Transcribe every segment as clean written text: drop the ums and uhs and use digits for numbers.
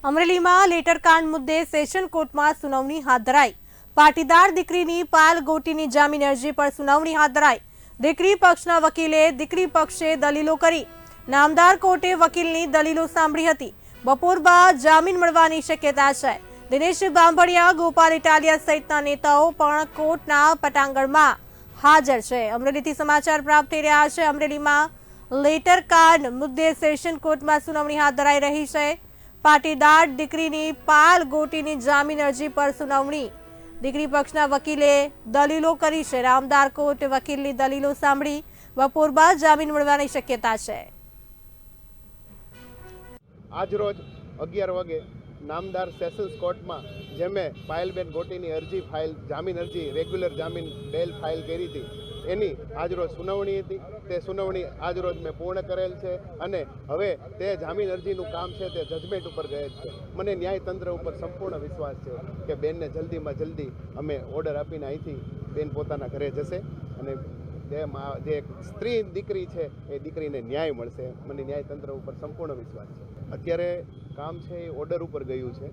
અમરેલીમાં લેટરકાંડ મુદ્દે સેશન કોર્ટમાં સુનાવણી હાથ ધરાઈ। પાટીદાર દીકરીની પાયલ ગોટીની જામીન અરજી પર સુનાવણી હાથ ધરાઈ। દીકરી પક્ષના વકીલે દીકરી પક્ષે દલીલો કરી। નામદાર કોર્ટે વકીલની દલીલો સાંભળી હતી। બપોર બાદ જામીન મળવાની શક્યતા છે। દિનેશ બાંભણિયા, ગોપાલ ઇટાલિયા સહિતના નેતાઓ પણ કોર્ટના પટાંગણમાં હાજર છે। અમરેલીથી સમાચાર પ્રાપ્ત થઈ રહ્યા છે। અમરેલીમાં લેટરકાંડ મુદ્દે સેશન કોર્ટમાં સુનાવણી હાથ ધરાઈ રહી છે। પાટીદાર દીકરીની પાયલ ગોટીની જામીન અરજી પર સુનાવણી। દીકરી પક્ષના વકીલે દલીલો કરી છે। નામદાર કોર્ટ વકીલની દલીલો સાંભળી બપોર બાદ જામીન મળવાની શક્યતા છે। આજરોજ 11 વાગે નામદાર સેશન્સ કોર્ટમાં જેમે પાયલબેન ગોટીની અરજી ફાઇલ જામીન અરજી રેગ્યુલર જામીન બેલ ફાઇલ કરી હતી એની આજરોજ સુનાવણી હતી। તે સુનાવણી આજરોજ મેં પૂર્ણ કરેલ છે અને હવે તે જામીન અરજીનું કામ છે તે જજમેન્ટ ઉપર ગયેલ છે। મને ન્યાયતંત્ર ઉપર સંપૂર્ણ વિશ્વાસ છે કે બેનને જલ્દીમાં જલ્દી અમે ઓર્ડર આપીને અહીંથી બેન પોતાના ઘરે જશે અને જે સ્ત્રી દીકરી છે એ દીકરીને ન્યાય મળશે। મને ન્યાયતંત્ર ઉપર સંપૂર્ણ વિશ્વાસ છે। અત્યારે કામ છે એ ઓર્ડર ઉપર ગયું છે।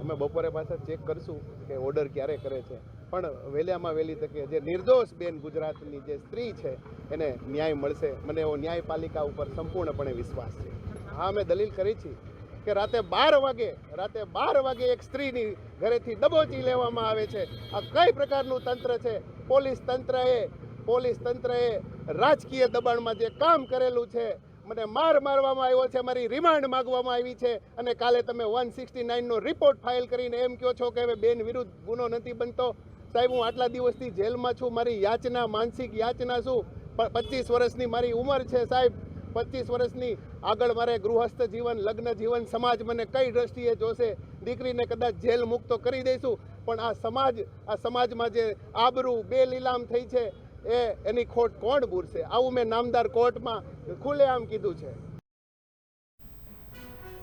અમે બપોરે પાછા ચેક કરશું કે ઓર્ડર ક્યારે કરે છે, પણ વહેલામાં વહેલી તકે જે નિર્દોષ બેન ગુજરાતની જે સ્ત્રી છે એને ન્યાય મળશે। મને એવો ન્યાયપાલિકા ઉપર સંપૂર્ણપણે વિશ્વાસ છે। હા, અમે દલીલ કરી છે કે રાતે 12 વાગે એક સ્ત્રીની ઘરેથી દબોચી લેવામાં આવે છે। આ કઈ પ્રકારનું તંત્ર છે? પોલીસ તંત્રએ રાજકીય દબાણમાં જે કામ કરેલું છે, મને મારવામાં આવ્યો છે, મારી રિમાન્ડ માંગવામાં આવી છે અને કાલે તમે 169નો રિપોર્ટ ફાઇલ કરીને એમ કહો છો કે હવે બેન વિરુદ્ધ ગુનો નથી બનતો। સાહેબ, હું આટલા દિવસથી જેલમાં છું, મારી યાચના, માનસિક યાચના શું? 25 વર્ષની મારી ઉંમર છે સાહેબ, 25 વર્ષની આગળ મારે ગૃહસ્થ જીવન, લગ્ન જીવન, સમાજ મને કઈ દ્રષ્ટિએ જોશે? દીકરીને કદાચ જેલ મુક્ત કરી દઈશું, પણ આ સમાજમાં જે આબરૂ બે લીલામ થઈ છે એની ખોટ કોણ પૂરશે? આવું મેં નામદાર કોર્ટમાં ખુલ્લેઆમ કીધું છે।